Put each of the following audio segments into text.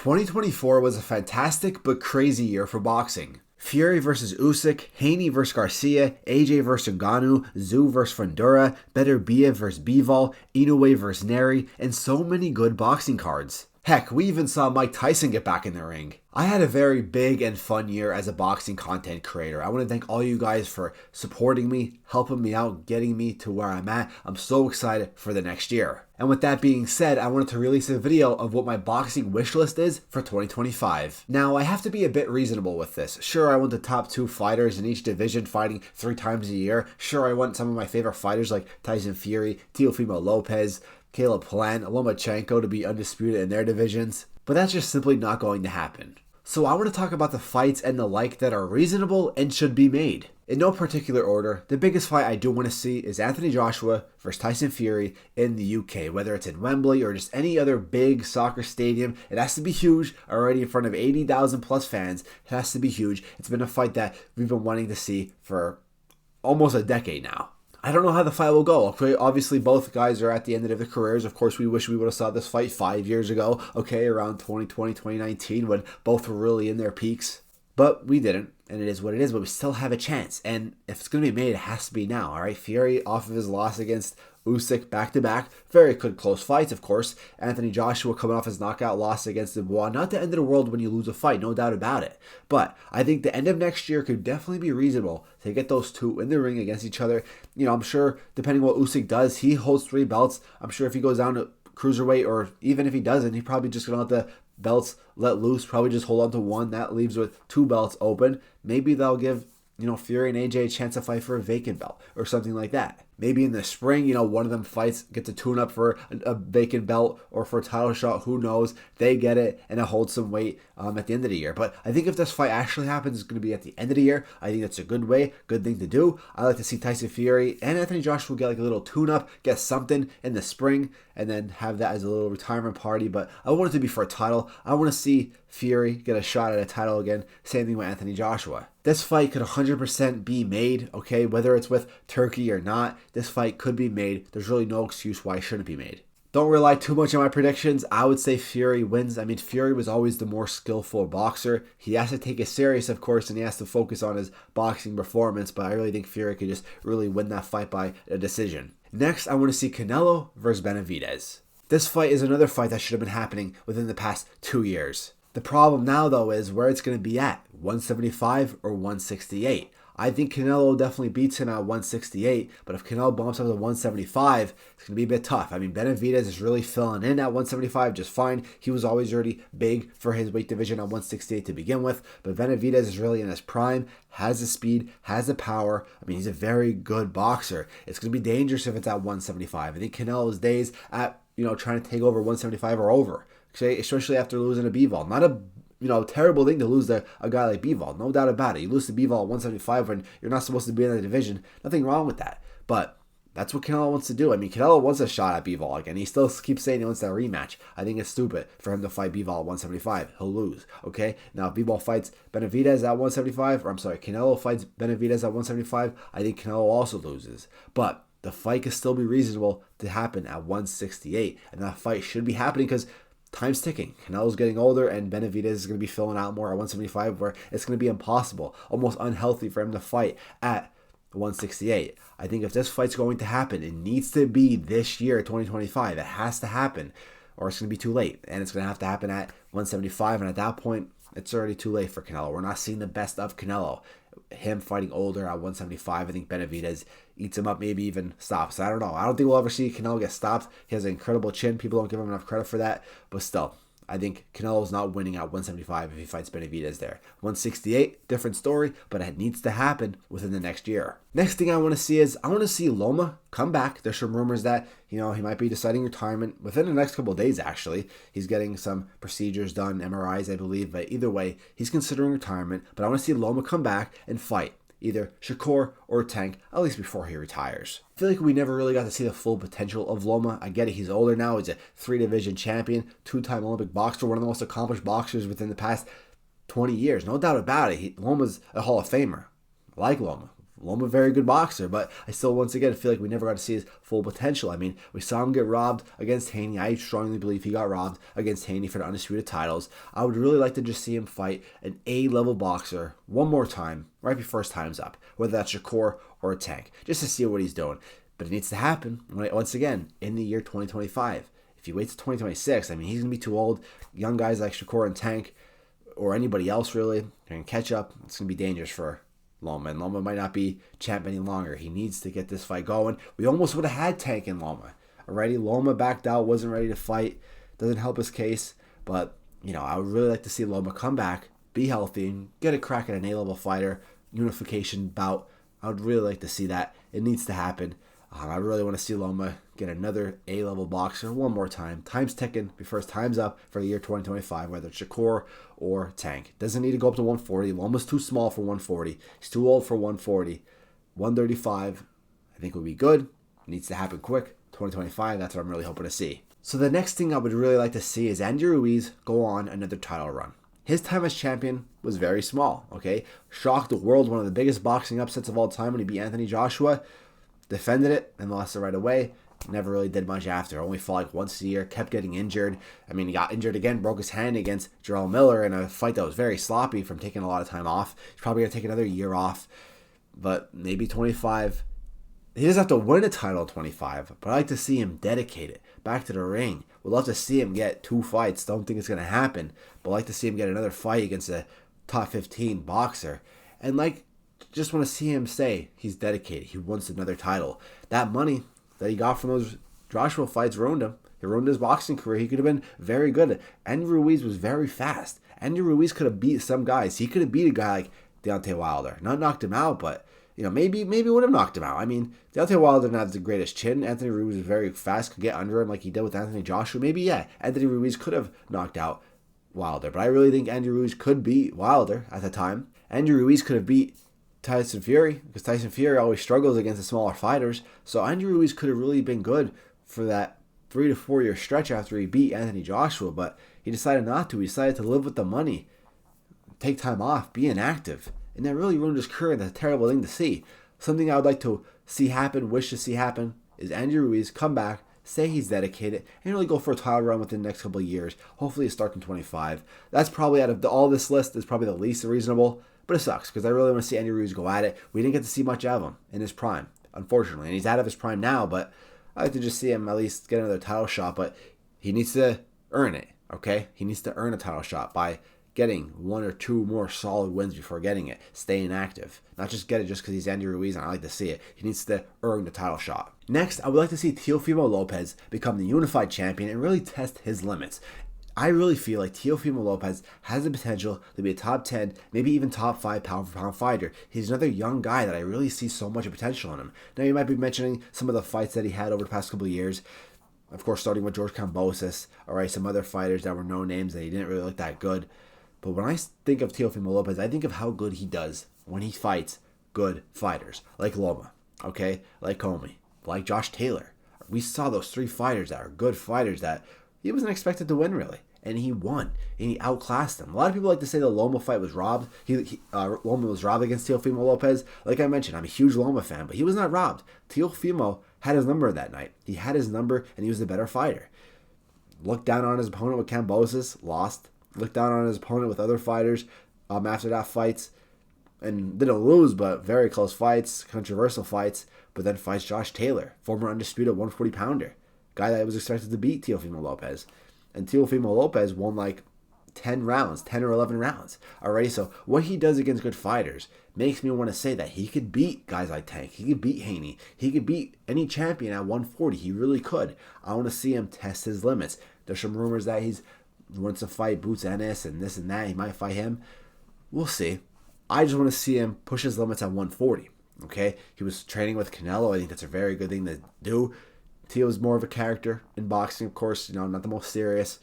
2024 was a fantastic but crazy year for boxing. Fury versus Usyk, Haney versus Garcia, AJ versus Ngannou, Zhu versus Fundora, Beterbiev versus Bivol, Inoue versus Neri, and so many good boxing cards. Heck, we even saw Mike Tyson get back in the ring. I had a very big and fun year as a boxing content creator. I want to thank all you guys for supporting me, helping me out, getting me to where I'm at. I'm so excited for the next year. And with that being said, I wanted to release a video of what my boxing wish list is for 2025. Now, I have to be a bit reasonable with this. Sure, I want the top 2 fighters in each division fighting 3 times a year. Sure, I want some of my favorite fighters like Tyson Fury, Teofimo Lopez, Caleb Plant, Lomachenko to be undisputed in their divisions. But that's just simply not going to happen. So I want to talk about the fights and the like that are reasonable and should be made. In no particular order, the biggest fight I do want to see is Anthony Joshua versus Tyson Fury in the UK, whether it's in Wembley or just any other big soccer stadium. It has to be huge, already in front of 80,000 plus fans. It has to be huge. It's been a fight that we've been wanting to see for almost a decade now. I don't know how the fight will go. Okay, obviously both guys are at the end of their careers. Of course, we wish we would have saw this fight 5 years ago, okay, around 2020, 2019, when both were really in their peaks. But we didn't, and it is what it is, but we still have a chance. And if it's going to be made, it has to be now, all right? Fury off of his loss against Usyk back-to-back. Very good close fights, of course. Anthony Joshua coming off his knockout loss against Dubois. Not the end of the world when you lose a fight, no doubt about it. But I think the end of next year could definitely be reasonable to get those two in the ring against each other. You know, I'm sure, depending on what Usyk does, he holds 3 belts. I'm sure if he goes down to cruiserweight, or even if he doesn't, he probably just going to let the belts let loose, probably just hold on to one. That leaves with 2 belts open. Maybe they'll give, Fury and AJ a chance to fight for a vacant belt or something like that. Maybe in the spring, one of them fights, gets a tune-up for a vacant belt or for a title shot. Who knows? They get it, and it holds some weight at the end of the year. But I think if this fight actually happens, it's going to be at the end of the year. I think that's a good thing to do. I like to see Tyson Fury and Anthony Joshua get like a little tune-up, get something in the spring, and then have that as a little retirement party. But I want it to be for a title. I want to see Fury get a shot at a title again. Same thing with Anthony Joshua. This fight could 100% be made, okay? Whether it's with Turkey or not, this fight could be made. There's really no excuse why it shouldn't be made. Don't rely too much on my predictions. I would say Fury wins. I mean, Fury was always the more skillful boxer. He has to take it serious, of course, and he has to focus on his boxing performance, but I really think Fury could just really win that fight by a decision. Next, I want to see Canelo versus Benavidez. This fight is another fight that should have been happening within the past 2 years. The problem now, though, is where it's going to be at, 175 or 168. I think Canelo definitely beats him at 168, but if Canelo bumps up to 175, it's going to be a bit tough. I mean, Benavidez is really filling in at 175 just fine. He was always already big for his weight division at 168 to begin with, but Benavidez is really in his prime, has the speed, has the power. I mean, he's a very good boxer. It's going to be dangerous if it's at 175. I think Canelo's days at, trying to take over 175 are over, okay? Especially after losing a Bivol. Not a terrible thing to lose to a guy like Bivol. No doubt about it. You lose to Bivol at 175 when you're not supposed to be in the division. Nothing wrong with that. But that's what Canelo wants to do. I mean, Canelo wants a shot at Bivol again. He still keeps saying he wants that rematch. I think it's stupid for him to fight Bivol at 175. He'll lose, okay? Now, if Bivol fights Benavidez at 175, Canelo fights Benavidez at 175, I think Canelo also loses. But the fight can still be reasonable to happen at 168. And that fight should be happening because time's ticking. Canelo's getting older, and Benavidez is going to be filling out more at 175, where it's going to be impossible, almost unhealthy for him to fight at 168. I think if this fight's going to happen, it needs to be this year, 2025. It has to happen, or it's going to be too late, and it's going to have to happen at 175, and at that point, it's already too late for Canelo. We're not seeing the best of Canelo. Him fighting older at 175, I think Benavidez eats him up, maybe even stops. I don't know. I don't think we'll ever see Canelo get stopped. He has an incredible chin. People don't give him enough credit for that. But still, I think Canelo's not winning at 175 if he fights Benavidez there. 168, different story, but it needs to happen within the next year. Next thing I want to see is, I want to see Loma come back. There's some rumors that, he might be deciding retirement within the next couple of days, actually. He's getting some procedures done, MRIs, I believe, but either way, he's considering retirement. But I want to see Loma come back and fight either Shakur or Tank, at least before he retires. I feel like we never really got to see the full potential of Loma. I get it, he's older now, he's a 3-division champion, 2-time Olympic boxer, one of the most accomplished boxers within the past 20 years. No doubt about it. Loma's a Hall of Famer. I like Loma. Loma, very good boxer, but I still, once again, feel like we never got to see his full potential. I mean, we saw him get robbed against Haney. I strongly believe he got robbed against Haney for the undisputed titles. I would really like to just see him fight an A-level boxer one more time, right before his time's up, whether that's Shakur or a Tank, just to see what he's doing. But it needs to happen, once again, in the year 2025. If he waits till 2026, I mean, he's going to be too old. Young guys like Shakur and Tank, or anybody else really, they're going to catch up. It's going to be dangerous for Loma, and Loma might not be champ any longer. He needs to get this fight going. We almost would have had Tank and Loma already. Loma backed out, wasn't ready to fight. Doesn't help his case, but I would really like to see Loma come back, be healthy, and get a crack at an A-level fighter unification bout. I would really like to see that. It needs to happen. I really want to see Loma get another A-level boxer one more time. Time's ticking before his time's up for the year 2025, whether it's Shakur or Tank. Doesn't need to go up to 140. Loma's too small for 140. He's too old for 140. 135, I think would be good. It needs to happen quick. 2025, that's what I'm really hoping to see. So the next thing I would really like to see is Andy Ruiz go on another title run. His time as champion was very small, okay? Shocked the world, one of the biggest boxing upsets of all time when he beat Anthony Joshua. Defended it and lost it right away. Never really did much after. Only fought like once a year. Kept getting injured. I mean, he got injured again. Broke his hand against Jarrell Miller in a fight that was very sloppy from taking a lot of time off. He's probably going to take another year off. But maybe 25. He doesn't have to win a title in 25. But I like to see him dedicated. Back to the ring. Would love to see him get 2 fights. Don't think it's going to happen. But I'd like to see him get another fight against a top 15 boxer. And just want to see him say he's dedicated. He wants another title. That money that he got from those Joshua fights ruined him. It ruined his boxing career. He could have been very good. Andy Ruiz was very fast. Andy Ruiz could have beat some guys. He could have beat a guy like Deontay Wilder. Not knocked him out, but maybe would have knocked him out. I mean, Deontay Wilder didn't have the greatest chin. Anthony Ruiz was very fast, could get under him like he did with Anthony Joshua. Maybe, yeah, Anthony Ruiz could have knocked out Wilder. But I really think Andy Ruiz could beat Wilder at the time. Andy Ruiz could have beat Tyson Fury, because Tyson Fury always struggles against the smaller fighters. So Andy Ruiz could have really been good for that 3 to 4 year stretch after he beat Anthony Joshua, but he decided not to. He decided to live with the money, take time off, be inactive, and that really ruined his career. That's a terrible thing to see. Something I would like to see happen, wish to see happen, is Andy Ruiz come back, say he's dedicated, and really go for a title run within the next couple of years. Hopefully it starts in 25. That's probably, out of all this list, is probably the least reasonable. But it sucks, because I really want to see Andy Ruiz go at it. We didn't get to see much of him in his prime, unfortunately. And he's out of his prime now, but I'd like to just see him at least get another title shot. But he needs to earn it, okay? He needs to earn a title shot by getting 1 or 2 more solid wins before getting it. Staying active. Not just get it just because he's Andy Ruiz and I like to see it. He needs to earn the title shot. Next, I would like to see Teofimo Lopez become the unified champion and really test his limits. I really feel like Teofimo Lopez has the potential to be a top 10, maybe even top 5 pound-for-pound fighter. He's another young guy that I really see so much potential in him. Now, you might be mentioning some of the fights that he had over the past couple of years. Of course, starting with George Kambosos, some other fighters that were no names that he didn't really look that good. But when I think of Teofimo Lopez, I think of how good he does when he fights good fighters, like Loma, okay? Like Comey, like Josh Taylor. We saw those 3 fighters that are good fighters that he wasn't expected to win, really. And he won. And he outclassed them. A lot of people like to say the Loma fight was robbed. Loma was robbed against Teofimo Lopez. Like I mentioned, I'm a huge Loma fan, but he was not robbed. Teofimo had his number that night. He had his number, and he was the better fighter. Looked down on his opponent with Kambosos, lost. Looked down on his opponent with other fighters after that fights. And didn't lose, but very close fights, controversial fights. But then fights Josh Taylor, former undisputed 140-pounder. Guy that was expected to beat Teofimo Lopez. And Teofimo Lopez won 10 or 11 rounds already. So what he does against good fighters makes me want to say that he could beat guys like Tank. He could beat Haney. He could beat any champion at 140. He really could. I want to see him test his limits. There's some rumors that he wants to fight Boots Ennis and this and that. He might fight him. We'll see. I just want to see him push his limits at 140. Okay? He was training with Canelo. I think that's a very good thing to do. Teo's more of a character in boxing, of course, not the most serious.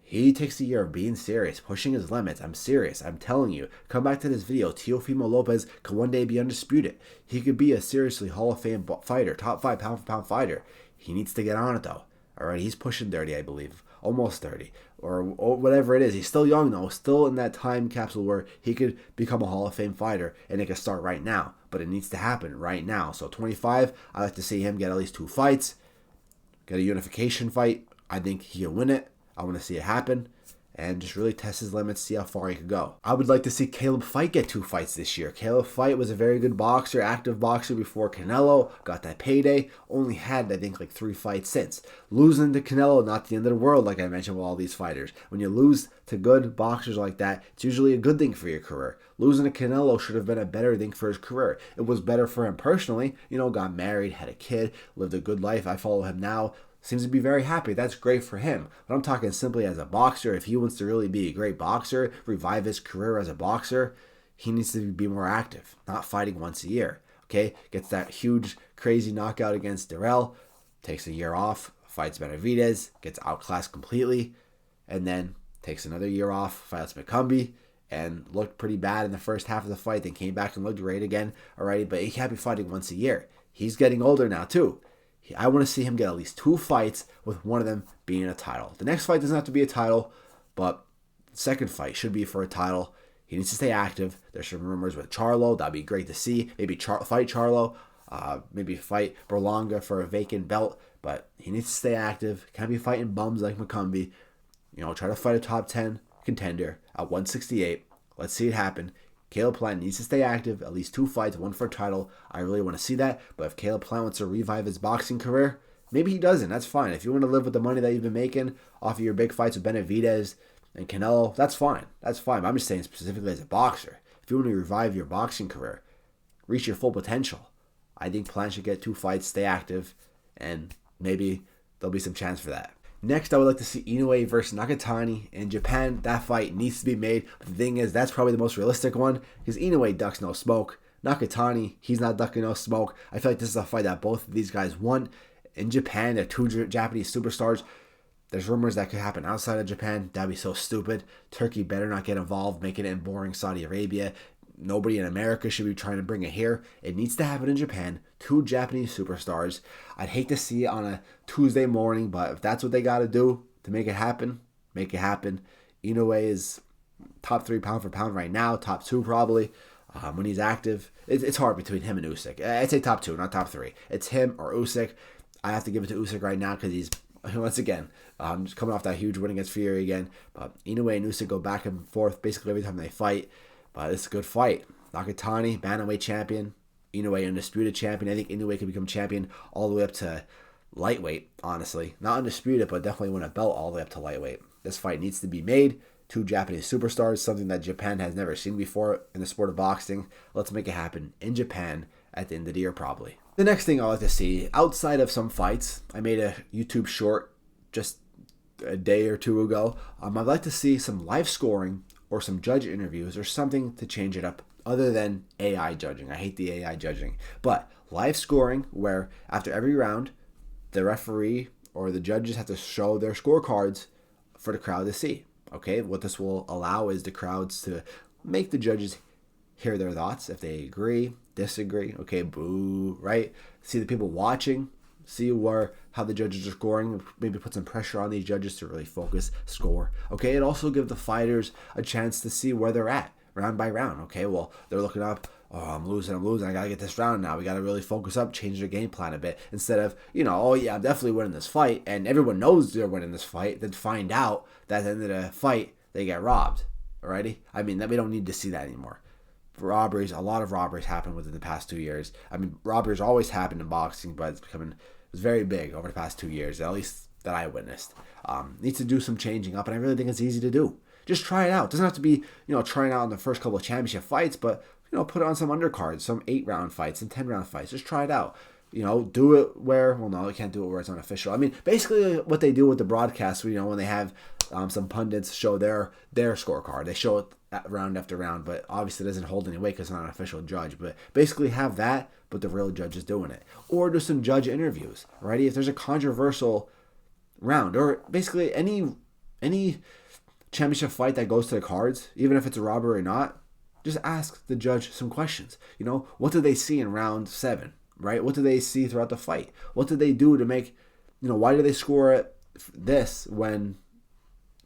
He takes a year of being serious, pushing his limits. I'm serious. I'm telling you. Come back to this video. Teofimo Lopez could one day be undisputed. He could be a seriously Hall of Fame fighter, top 5 pound-for-pound fighter. He needs to get on it, though. All right, he's pushing 30, I believe. Almost 30. Or whatever it is. He's still young, though. Still in that time capsule where he could become a Hall of Fame fighter, and it could start right now. but it needs to happen right now. So 25, I like to see him get at least 2 fights, get a unification fight. I think he'll win it. I want to see it happen and just really test his limits, see how far he could go. I would like to see Caleb Fight get 2 fights this year. Caleb Fight was a very good boxer, active boxer before Canelo, got that payday, only had, I think, like 3 fights since. Losing to Canelo, not the end of the world, like I mentioned with all these fighters. When you lose to good boxers like that, it's usually a good thing for your career. Losing to Canelo should have been a better thing for his career. It was better for him personally, got married, had a kid, lived a good life. I follow him now. Seems to be very happy. That's great for him. But I'm talking simply as a boxer. If he wants to really be a great boxer, revive his career as a boxer, he needs to be more active, not fighting once a year. Okay? Gets that huge, crazy knockout against Darrell, takes a year off, fights Benavidez, gets outclassed completely, and then takes another year off, fights McCumbee, and looked pretty bad in the first half of the fight, then came back and looked great again. Alrighty, but he can't be fighting once a year. He's getting older now too. I want to see him get at least 2 fights, with one of them being a title. The next fight doesn't have to be a title, but the second fight should be for a title. He needs to stay active. There's some rumors with Charlo. That'd be great to see. Maybe fight Charlo. Maybe fight Berlanga for a vacant belt. But he needs to stay active. Can't be fighting bums like McCumbee. Try to fight a top 10 contender at 168. Let's see it happen. Caleb Plant needs to stay active, at least 2 fights, 1 for a title. I really want to see that. But if Caleb Plant wants to revive his boxing career, maybe he doesn't. That's fine. If you want to live with the money that you've been making off of your big fights with Benavidez and Canelo, that's fine. That's fine. But I'm just saying specifically as a boxer. If you want to revive your boxing career, reach your full potential, I think Plant should get 2 fights, stay active, and maybe there'll be some chance for that. Next, I would like to see Inoue versus Nakatani in Japan. That fight needs to be made. But the thing is, that's probably the most realistic one because Inoue ducks no smoke. Nakatani, he's not ducking no smoke. I feel like this is a fight that both of these guys want. In Japan, they're 2 Japanese superstars. There's rumors that could happen outside of Japan. That'd be so stupid. Turkey better not get involved, making it in boring Saudi Arabia. Nobody in America should be trying to bring it here. It needs to happen in Japan. 2 Japanese superstars. I'd hate to see it on a Tuesday morning, but if that's what they got to do to make it happen, make it happen. Inoue is top 3 pound for pound right now, top 2 probably. When he's active, it's hard between him and Usyk. I'd say top 2, not top 3. It's him or Usyk. I have to give it to Usyk right now because he's, once again, just coming off that huge win against Fury again. But Inoue and Usyk go back and forth basically every time they fight. But it's a good fight. Nakatani, bantamweight champion. Inoue, undisputed champion. I think Inoue could become champion all the way up to lightweight, honestly. Not undisputed, but definitely win a belt all the way up to lightweight. This fight needs to be made. 2 Japanese superstars, something that Japan has never seen before in the sport of boxing. Let's make it happen in Japan at the end of the year, probably. The next thing I like to see, outside of some fights, I made a YouTube short just a day or 2 ago. I'd like to see some live scoring or some judge interviews or something to change it up other than AI judging. I hate the AI judging. But live scoring where after every round, the referee or the judges have to show their scorecards for the crowd to see. Okay, what this will allow is the crowds to make the judges hear their thoughts. If they agree, disagree, okay, boo, right? See the people watching, see how the judges are scoring, maybe put some pressure on these judges to really focus, score. Okay, it also gives the fighters a chance to see where they're at, round by round. Okay, well, they're looking up, oh, I'm losing, I gotta get this round now. We gotta really focus up, change their game plan a bit. Instead of, oh yeah, I'm definitely winning this fight, and everyone knows they're winning this fight, then find out that at the end of the fight, they get robbed. Alrighty? I mean, that we don't need to see that anymore. Robberies, a lot of robberies happened within the past 2 years. I mean, robberies always happened in boxing, but it's very big over the past 2 years, at least that I witnessed. Needs to do some changing up, and I really think it's easy to do. Just try it out. It doesn't have to be, trying out in the first couple of championship fights, but, put it on some undercards, some 8-round fights and 10-round fights. Just try it out. Do it where, well, no, you can't do it where it's unofficial. I mean, basically what they do with the broadcast, when they have some pundits show their scorecard. They show it round after round, but obviously it doesn't hold any weight because it's not an official judge. But basically have that, but the real judge is doing it. Or do some judge interviews, right? If there's a controversial round, or basically any championship fight that goes to the cards, even if it's a robbery or not, just ask the judge some questions. What did they see in round 7, right? What did they see throughout the fight? What did they do to make, why did they score this when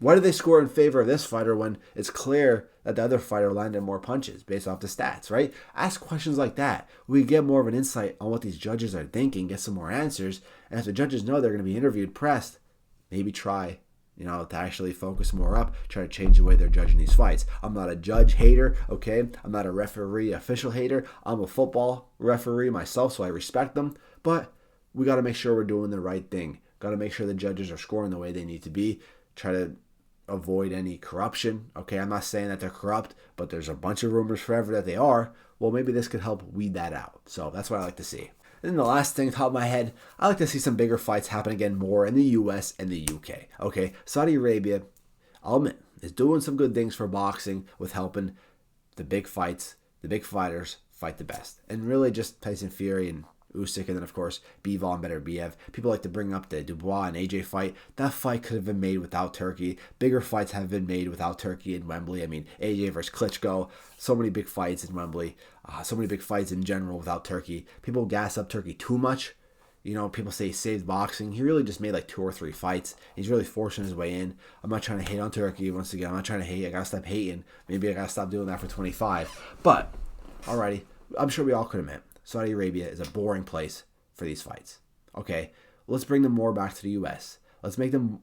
Why did they score in favor of this fighter when it's clear that the other fighter landed more punches based off the stats, right? Ask questions like that. We get more of an insight on what these judges are thinking, get some more answers, and if the judges know they're going to be interviewed, pressed, maybe try, to actually focus more up, try to change the way they're judging these fights. I'm not a judge hater, okay? I'm not a referee official hater. I'm a football referee myself, so I respect them, but we got to make sure we're doing the right thing. Got to make sure the judges are scoring the way they need to be. Try to avoid any corruption. Okay, I'm not saying that they're corrupt, but there's a bunch of rumors forever that they are. Well, maybe this could help weed that out. So that's what I like to see. And then the last thing, top of my head, I like to see some bigger fights happen again more in the US and the UK. Okay, Saudi Arabia, I'll admit, is doing some good things for boxing with helping the big fights, the big fighters fight the best. And really just Tyson Fury and Usyk, and then of course Bivol and Benavidez. People like to bring up the Dubois and AJ fight. That fight could have been made without Turkey. Bigger fights have been made without Turkey in Wembley. I mean, AJ versus Klitschko. So many big fights in Wembley. So many big fights in general without Turkey. People gas up Turkey too much. People say he saved boxing. He really just made like 2 or 3 fights. He's really forcing his way in. I'm not trying to hate on Turkey. Once again, I'm not trying to hate. I gotta stop hating. Maybe I gotta stop doing that for 25. But alrighty, I'm sure we all could admit Saudi Arabia is a boring place for these fights. Okay, let's bring them more back to the U.S. Let's make them,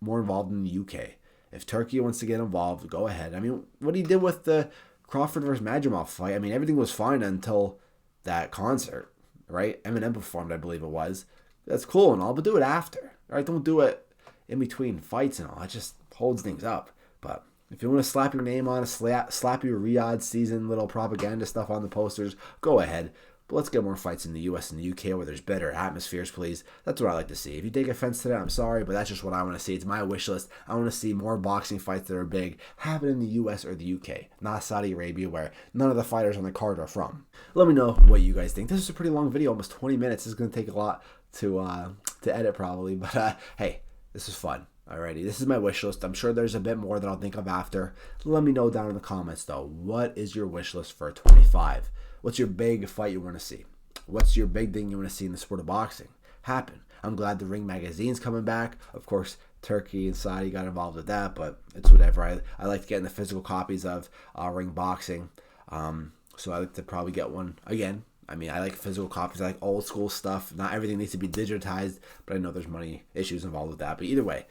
more involved in the U.K. If Turkey wants to get involved, go ahead. I mean, what he did with the Crawford versus Madrimov fight, I mean, everything was fine until that concert, right? Eminem performed, I believe it was. That's cool and all, but do it after, right? Don't do it in between fights and all. It just holds things up. But if you want to slap your name on it, slap your Riyadh season little propaganda stuff on the posters, go ahead. But let's get more fights in the US and the UK where there's better atmospheres, please. That's what I like to see. If you take offense to that, I'm sorry, but that's just what I want to see. It's my wish list. I want to see more boxing fights that are big happen in the US or the UK, not Saudi Arabia where none of the fighters on the card are from. Let me know what you guys think. This is a pretty long video, almost 20 minutes. This is going to take a lot to edit probably, but hey, this is fun. Alrighty, this is my wish list. I'm sure there's a bit more that I'll think of after. Let me know down in the comments though. What is your wish list for 25? What's your big fight you want to see? What's your big thing you want to see in the sport of boxing happen? I'm glad the Ring magazine's coming back. Of course, Turkey and Saudi got involved with that, but it's whatever. I like getting the physical copies of Ring Boxing. So I like to probably get one again. I mean, I like physical copies. I like old school stuff. Not everything needs to be digitized, but I know there's money issues involved with that. But either way,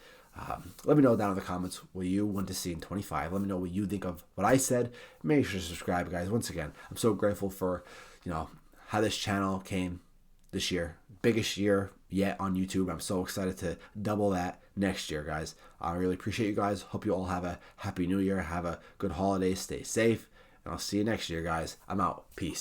let me know down in the comments what you want to see in 25. Let me know what you think of what I said. Make sure to subscribe, guys. Once again, I'm so grateful for how this channel came this year. Biggest year yet on YouTube. I'm so excited to double that next year, guys. I really appreciate you guys. Hope you all have a happy new year. Have a good holiday. Stay safe. And I'll see you next year, guys. I'm out. Peace.